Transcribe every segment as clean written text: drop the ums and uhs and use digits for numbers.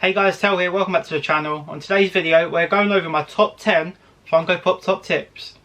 Hey guys, Tel here, welcome back to the channel. On today's video, we're going over my top 10 Funko Pop top tips.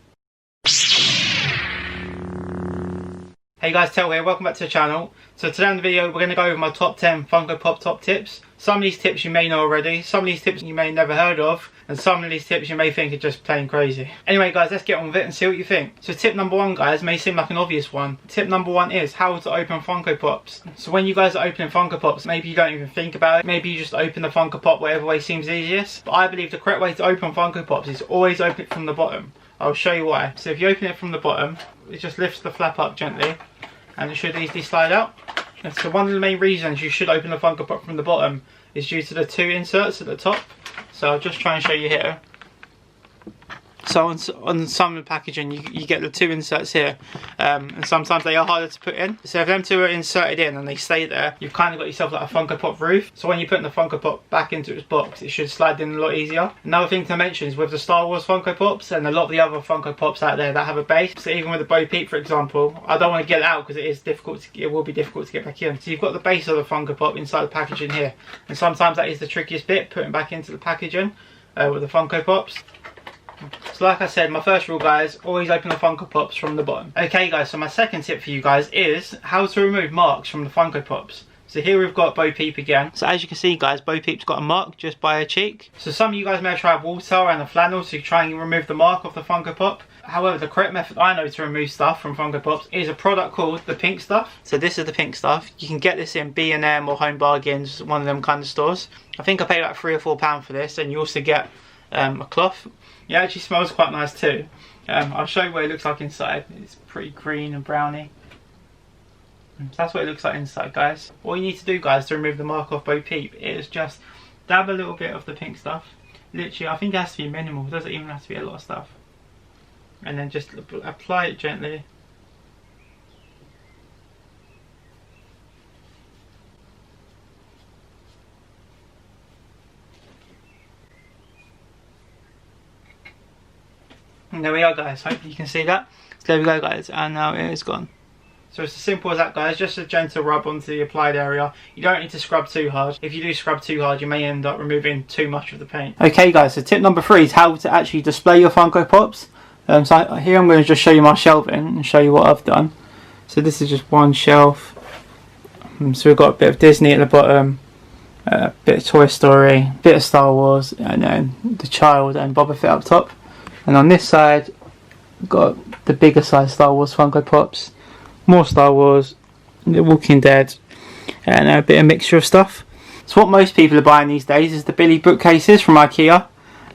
Hey guys, Tel here, welcome back to the channel. So today on the video, we're going to go over my top 10 Funko Pop top tips. Some of these tips you may know already, some of these tips you may have never heard of, and some of these tips you may think are just plain crazy. Anyway guys, let's get on with it and see what you think. So tip number one guys, may seem like an obvious one. Tip number one is how to open Funko Pops. So when you guys are opening Funko Pops, maybe you don't even think about it, maybe you just open the Funko Pop whatever way seems easiest. But I believe the correct way to open Funko Pops is always open it from the bottom. I'll show you why. So if you open it from the bottom, it just lifts the flap up gently, and it should easily slide out. And so one of the main reasons you should open the Funko Pop from the bottom is due to the two inserts at the top. So I'll just try and show you here. So on some of the packaging you get the two inserts here, and sometimes they are harder to put in. So if them two are inserted in and they stay there, you've kind of got yourself like a Funko Pop roof. So when you put the Funko Pop back into its box, it should slide in a lot easier. Another thing to mention is with the Star Wars Funko Pops and a lot of the other Funko Pops out there that have a base. So even with the Bo Peep for example, I don't want to get it out because it will be difficult to get back in. So you've got the base of the Funko Pop inside the packaging here, and sometimes that is the trickiest bit, putting back into the packaging with the Funko Pops. So like I said, my first rule guys, always open the Funko Pops from the bottom. Okay guys, so my second tip for you guys is how to remove marks from the Funko Pops. So here we've got Bo Peep again. So as you can see guys, Bo Peep's got a mark just by her cheek. So some of you guys may have tried water and a flannel to try and remove the mark off the Funko Pop. However, the correct method I know to remove stuff from Funko Pops is a product called the pink stuff. So this is the pink stuff. You can get this in B&M or Home Bargains, one of them kind of stores. I think I paid about £3 or £4 for this, and you also get a cloth. It actually smells quite nice too. I'll show you what it looks like inside. It's pretty green and browny. So that's what it looks like inside guys. All you need to do guys to remove the mark off Bo Peep is just dab a little bit of the pink stuff. Literally, I think it has to be minimal. It doesn't even have to be a lot of stuff. And then just apply it gently. And there we are guys, hopefully you can see that. So there we go guys, and now it is gone. So it's as simple as that guys, just a gentle rub onto the applied area. You don't need to scrub too hard. If you do scrub too hard, you may end up removing too much of the paint. Okay guys, so tip number 3 is how to actually display your Funko Pops. So here I'm going to just show you my shelving and show you what I've done. So this is just one shelf. So we've got a bit of Disney at the bottom, a bit of Toy Story, a bit of Star Wars, and then the Child and Boba Fett up top. And on this side, we've got the bigger size Star Wars Funko Pops, more Star Wars, The Walking Dead, and a bit of mixture of stuff. So what most people are buying these days is the Billy bookcases from IKEA.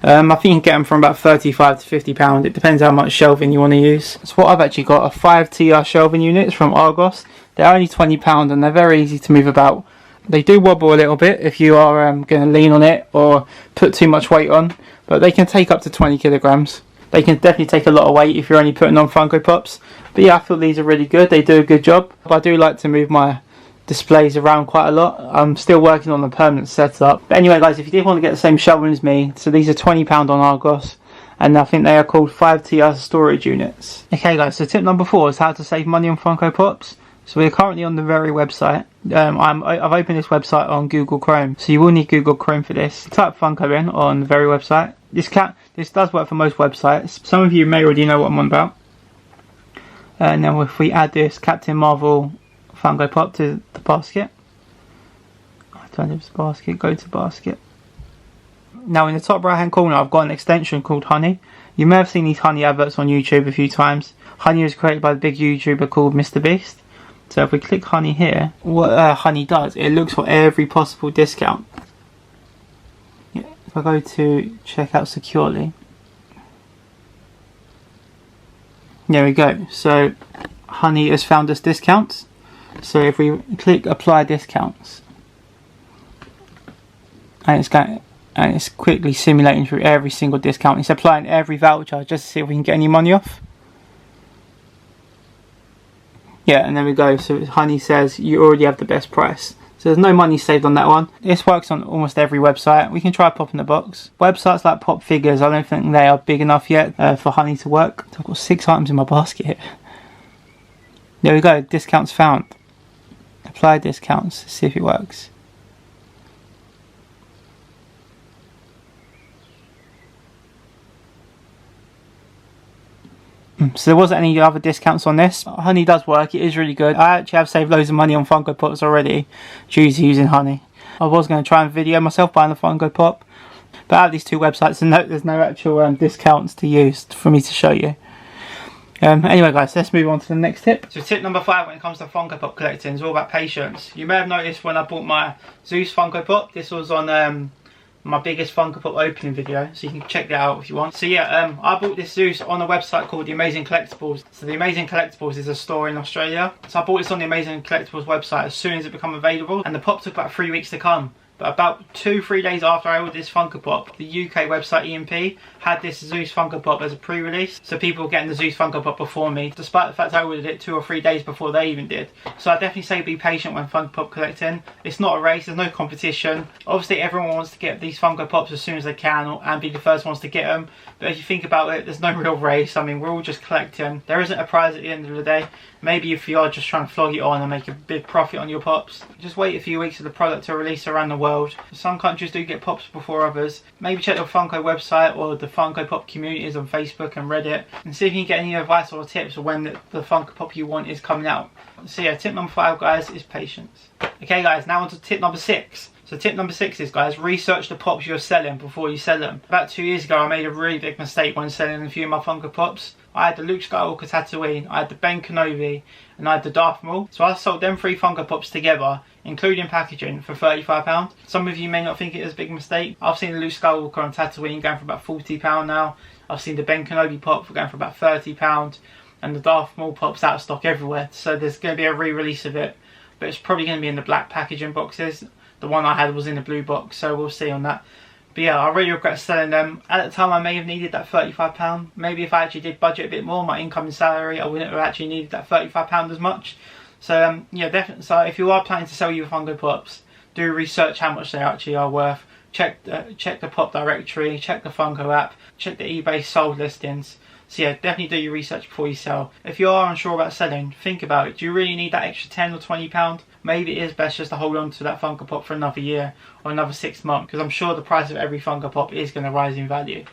I think you can get them from about £35 to £50. It depends how much shelving you want to use. So what I've actually got are 5 TR shelving units from Argos. They're only £20 and they're very easy to move about. They do wobble a little bit if you are going to lean on it or put too much weight on, but they can take up to 20 kilograms. They can definitely take a lot of weight if you're only putting on Funko Pops. But yeah, I feel these are really good. They do a good job. I do like to move my displays around quite a lot. I'm still working on the permanent setup. But anyway guys, if you did want to get the same shelving as me, so these are £20 on Argos, and I think they are called 5 TR storage units. Okay guys, so tip number 4 is how to save money on Funko Pops. So we're currently on the very website. I've opened this website on Google Chrome, so you will need Google Chrome for this. Type Funko in on the very website. This does work for most websites. Some of you may already know what I'm on about. Now if we add this Captain Marvel Funko Pop to the basket. Alternatives basket, go to basket. Now in the top right hand corner I've got an extension called Honey. You may have seen these Honey adverts on YouTube a few times. Honey was created by the big YouTuber called Mr. Beast. So if we click Honey here, what Honey does, it looks for every possible discount. Yeah, if I go to check out securely. There we go. So Honey has found us discounts. So if we click apply discounts, and it's quickly simulating through every single discount. It's applying every voucher just to see if we can get any money off. Yeah, and there we go. So Honey says you already have the best price. So there's no money saved on that one. This works on almost every website. We can try Pop in the Box. Websites like Pop Figures, I don't think they are big enough yet for Honey to work. So I've got 6 items in my basket here. There we go, discounts found. Apply discounts, see if it works. So there wasn't any other discounts on this. Honey does work, it is really good. I actually have saved loads of money on Funko Pops already due to using Honey. I was going to try and video myself buying the Funko Pop, but out of these two websites there's no actual discounts to use for me to show you. Anyway guys, let's move on to the next tip. So tip number 5 when it comes to Funko Pop collecting is all about patience. You may have noticed when I bought my Zeus Funko Pop, this was on my biggest Funko Pop opening video, so you can check that out if you want. So yeah, I bought this Zeus on a website called The Amazing Collectibles. So The Amazing Collectibles is a store in Australia. So I bought this on The Amazing Collectibles website as soon as it became available, and the pop took about 3 weeks to come. But about 2-3 days after I ordered this Funko Pop, the UK website EMP had this Zeus Funko Pop as a pre-release. So people were getting the Zeus Funko Pop before me, despite the fact I ordered it 2 or 3 days before they even did. So I definitely say be patient when Funko Pop collecting. It's not a race, there's no competition. Obviously everyone wants to get these Funko Pops as soon as they can and be the first ones to get them. But if you think about it, there's no real race. I mean, we're all just collecting. There isn't a prize at the end of the day. Maybe if you are just trying to flog it on and make a big profit on your Pops, just wait a few weeks for the product to release around the world. Some countries do get Pops before others. Maybe check the Funko website or the Funko Pop communities on Facebook and Reddit and see if you can get any advice or tips when the Funko Pop you want is coming out. So yeah, tip number 5 guys is patience. Okay guys, now on to tip number 6. So tip number 6 is, guys, research the Pops you're selling before you sell them. About 2 years ago I made a really big mistake when selling a few of my Funko Pops. I had the Luke Skywalker Tatooine, I had the Ben Kenobi, and I had the Darth Maul. So I sold them 3 Funko Pops together, including packaging, for £35. Some of you may not think it is a big mistake. I've seen the Luke Skywalker on Tatooine going for about £40 now. I've seen the Ben Kenobi Pop going for about £30. And the Darth Maul Pop's out of stock everywhere. So there's going to be a re-release of it. But it's probably going to be in the black packaging boxes. The one I had was in the blue box, so we'll see on that. But yeah, I really regret selling them. At the time I may have needed that £35. Maybe if I actually did budget a bit more, my income and salary, I wouldn't have actually needed that £35 as much. So yeah, definitely. So if you are planning to sell your Funko Pops, do research how much they actually are worth. Check the Pop directory, check the Funko app, check the eBay sold listings. So yeah, definitely do your research before you sell. If you are unsure about selling, think about it. Do you really need that extra £10 or £20? Maybe it is best just to hold on to that Funko Pop for another year or another 6 months, because I'm sure the price of every Funko Pop is going to rise in value.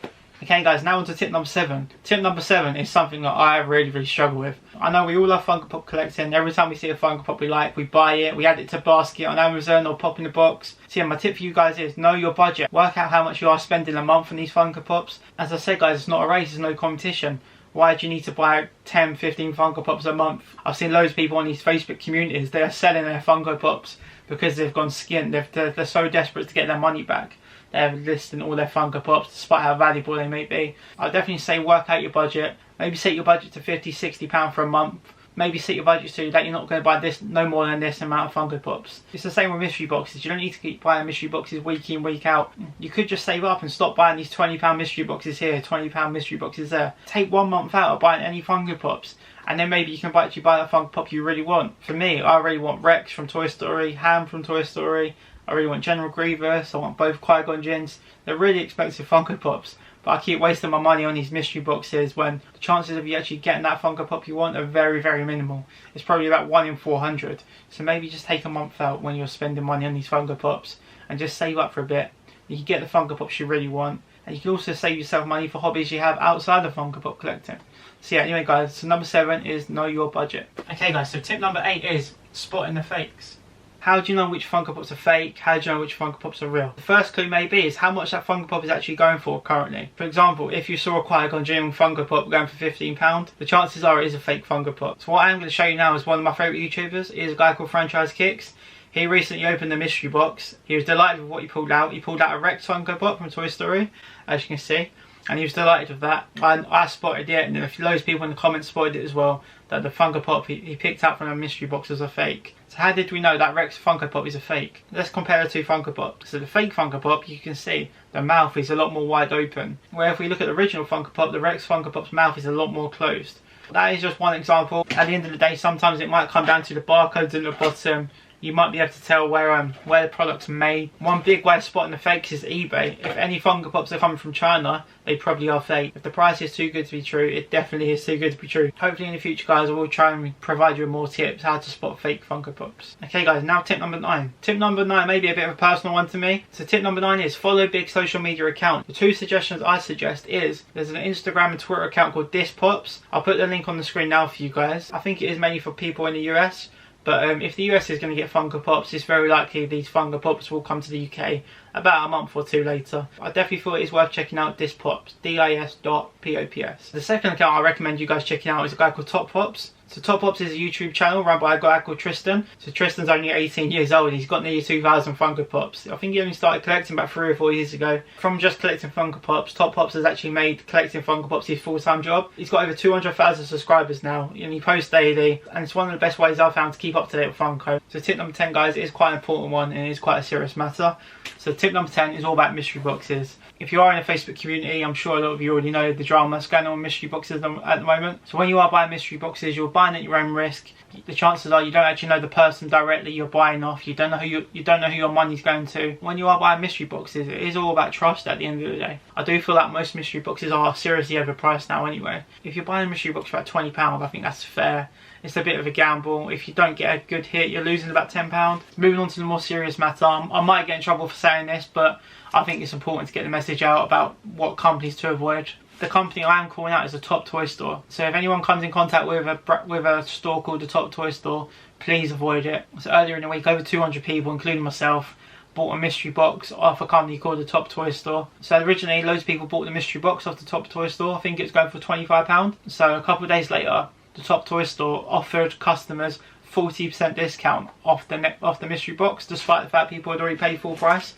Okay guys, now on to tip number 7. Tip number 7 is something that I really struggle with. I know we all love Funko Pop collecting. Every time we see a Funko Pop we like, we buy it, we add it to basket on Amazon or pop in the box. So yeah, my tip for you guys is know your budget. Work out how much you are spending a month on these Funko Pops. As I said guys, it's not a race, it's no competition. Why do you need to buy 10, 15 Funko Pops a month? I've seen loads of people on these Facebook communities, they are selling their Funko Pops because they've gone skint. They're so desperate to get their money back. They're listing all their Funko Pops despite how valuable they may be. I'd definitely say work out your budget. Maybe set your budget to £50, £60 for a month. Maybe set your budget to that you're not going to buy this no more than this amount of Funko Pops. It's the same with mystery boxes. You don't need to keep buying mystery boxes week in, week out. You could just save up and stop buying these £20 mystery boxes here, £20 mystery boxes there. Take 1 month out of buying any Funko Pops, and then maybe you can actually buy that Funko Pop you really want. For me, I really want Rex from Toy Story, Ham from Toy Story. I really want General Grievous. I want both Qui-Gon Jinns. They're really expensive Funko Pops, but I keep wasting my money on these mystery boxes when the chances of you actually getting that Funko Pop you want are very minimal. It's probably about 1 in 400. So maybe just take a month out when you're spending money on these Funko Pops and just save up for a bit. You can get the Funko Pops you really want, and you can also save yourself money for hobbies you have outside of Funko Pop collecting. So yeah, anyway guys, so number 7 is know your budget. Okay guys, so tip number 8 is spotting the fakes. How do you know which Funko Pops are fake? How do you know which Funko Pops are real? The first clue maybe is how much that Funko Pop is actually going for currently. For example, if you saw a Qui-Gon Jinn Funko Pop going for £15, the chances are it is a fake Funko Pop. So what I'm going to show you now is one of my favourite YouTubers. He is a guy called Franchise Kicks. He recently opened the mystery box. He was delighted with what he pulled out. He pulled out a Rex Funko Pop from Toy Story, as you can see. And he was delighted with that. And I spotted it, and loads of people in the comments spotted it as well, that the Funko Pop he picked out from the mystery box was a fake. So how did we know that Rex Funko Pop is a fake? Let's compare the 2 Funko Pops. So the fake Funko Pop, you can see the mouth is a lot more wide open. Where if we look at the original Funko Pop, the Rex Funko Pop's mouth is a lot more closed. That is just one example. At the end of the day, sometimes it might come down to the barcodes in the bottom. you might be able to tell where the products are made. One big way of spotting the fakes is eBay. If any Funko Pops are coming from China, they probably are fake. If the price is too good to be true, it definitely is too good to be true. Hopefully in the future, guys, I will try and provide you with more tips how to spot fake Funko Pops. Okay guys, now tip number 9. Tip number 9 may be a bit of a personal one to me. So tip number 9 is follow big social media accounts. The 2 suggestions I suggest is there's an Instagram and Twitter account called Depop. I'll put the link on the screen now for you guys. I think it is mainly for people in the US. But if the US is going to get Funko Pops, it's very likely these Funko Pops will come to the UK about a month or 2 later. I definitely thought it's worth checking out Depop, dis.pops. The second account I recommend you guys checking out is a guy called Top Pops. So Top Pops is a YouTube channel run by a guy called Tristan. So Tristan's only 18 years old. He's got nearly 2,000 Funko Pops. I think he only started collecting about 3 or 4 years ago. From just collecting Funko Pops, Top Pops has actually made collecting Funko Pops his full-time job. He's got over 200,000 subscribers now, and he posts daily. And it's one of the best ways I've found to keep up to date with Funko. So tip number 10, guys, is quite an important one, and it is quite a serious matter. So tip number 10 is all about mystery boxes. If you are in a Facebook community, I'm sure a lot of you already know the drama that's going on with mystery boxes at the moment. So when you are buying mystery boxes, you're buying at your own risk. The chances are you don't actually know the person directly you're buying off. You don't know who your money's going to. When you are buying mystery boxes, it is all about trust at the end of the day. I do feel like most mystery boxes are seriously overpriced now anyway. If you're buying a mystery box for about £20, I think that's fair. It's a bit of a gamble. If you don't get a good hit, you're losing about £10. Moving on to the more serious matter, I might get in trouble for saying this, but I think it's important to get the message out about what companies to avoid. The company I am calling out is the Top Toy Store. So if anyone comes in contact with a store called the Top Toy Store, please avoid it. So earlier in the week, over 200 people, including myself, bought a mystery box off a company called the Top Toy Store. So originally, loads of people bought the mystery box off the Top Toy Store. I think it's going for £25. So a couple of days later, the Top Toy Store offered customers 40% discount off the mystery box, despite the fact people had already paid full price.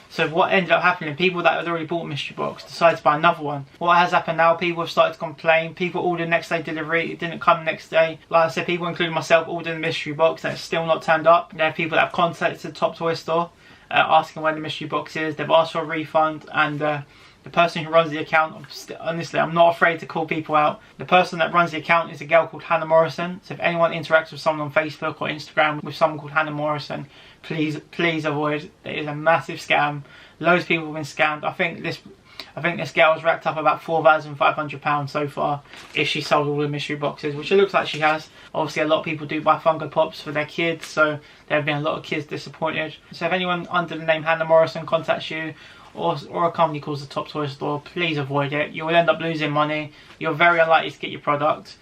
So what ended up happening, people that had already bought a mystery box decided to buy another one. What has happened now, people have started to complain. People ordered next day delivery, it didn't come next day. Like I said, people including myself ordered the mystery box and it's still not turned up. There are people that have contacted the Top Toy Store asking where the mystery box is. They've asked for a refund, and the person who runs the account, honestly, I'm not afraid to call people out. The person that runs the account is a girl called Hannah Morrison. So if anyone interacts with someone on Facebook or Instagram with someone called Hannah Morrison, please avoid. It is a massive scam. Loads of people have been scammed. I think this girl has racked up about £4,500 so far if she sold all the mystery boxes, which it looks like she has. Obviously a lot of people do buy Funko Pops for their kids, so there have been a lot of kids disappointed. So if anyone under the name Hannah Morrison contacts you, or a company calls the Top Toy Store, please avoid it. You will end up losing money. You're very unlikely to get your product.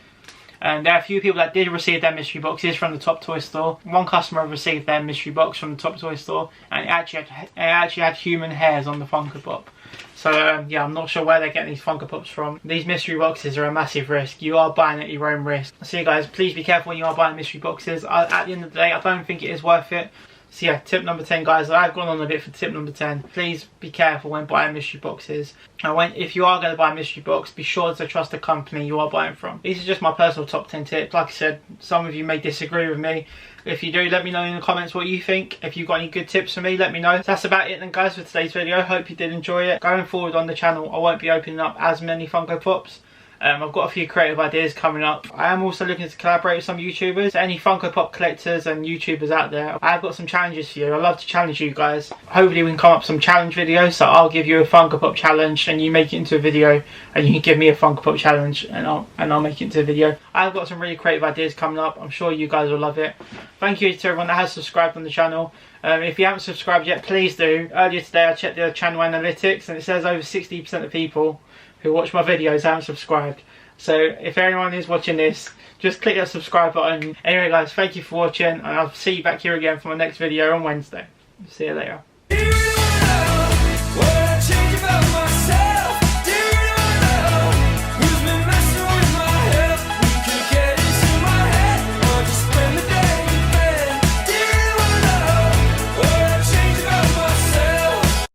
And there are a few people that did receive their mystery boxes from the Top Toy Store. One customer received their mystery box from the Top Toy Store, and it actually had human hairs on the Funko Pop. So yeah, I'm not sure where they're getting these Funko Pops from. These mystery boxes are a massive risk. You are buying at your own risk. So you guys, please be careful when you are buying mystery boxes. At the end of the day, I don't think it is worth it. So yeah, tip number 10, guys. I've gone on a bit for tip number 10. Please be careful when buying mystery boxes. And if you are going to buy a mystery box, be sure to trust the company you are buying from. These are just my personal top 10 tips. Like I said, some of you may disagree with me. If you do, let me know in the comments what you think. If you've got any good tips for me, let me know. So that's about it then, guys, for today's video. Hope you did enjoy it. Going forward on the channel, I won't be opening up as many Funko Pops. I've got a few creative ideas coming up. I am also looking to collaborate with some YouTubers. So any Funko Pop collectors and YouTubers out there, I've got some challenges for you. I love to challenge you guys. Hopefully we can come up with some challenge videos. So I'll give you a Funko Pop challenge and you make it into a video, and you can give me a Funko Pop challenge and I'll make it into a video. I've got some really creative ideas coming up. I'm sure you guys will love it. Thank you to everyone that has subscribed on the channel. If you haven't subscribed yet, please do. Earlier today I checked the channel analytics and it says over 60% of people who watch my videos haven't subscribed. So if anyone is watching this, just click that subscribe button. Anyway guys, thank you for watching, and I'll see you back here again for my next video on Wednesday. See you later.